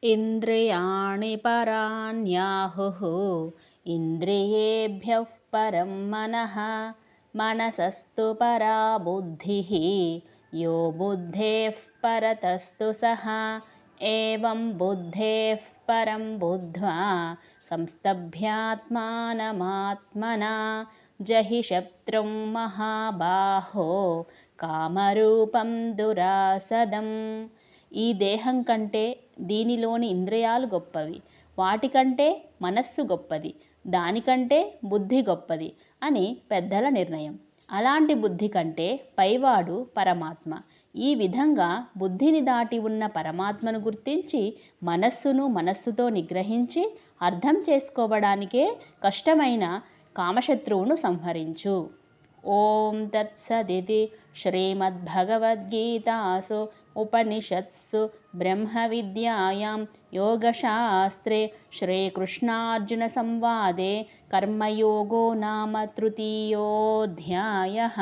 ఇంద్రియాణి పరాణ్యాహుః ఇంద్రియేభ్యః పరం మనః మనసస్తు పరా బుద్ధిః యో బుద్ధేః పరతస్తు సః ఏవం బుద్ధేః పరం బుద్ధ్వా సంస్తభ్యాత్మానమాత్మనా జహి శత్రుం మహాబాహో కామరూపం దురాసదం. ఈ దేహం కంటే దీనిలోని ఇంద్రియాలు గొప్పవి, వాటికంటే మనస్సు గొప్పది, దానికంటే బుద్ధి గొప్పది అని పెద్దల నిర్ణయం. అలాంటి బుద్ధి కంటే పైవాడు పరమాత్మ. ఈ విధంగా బుద్ధిని దాటి ఉన్న పరమాత్మను గుర్తించి మనస్సుతో నిగ్రహించి అర్థం చేసుకోవడానికే కష్టమైన కామశత్రువును సంహరించు. ఓం తత్సదితి. శ్రీమద్భగవద్గీతాసు ఉపనిషత్సు బ్రహ్మవిద్యాయాం యోగశాస్త్రే శ్రీకృష్ణార్జున సంవాదే కర్మయోగో నామ తృతీయోऽధ్యాయః.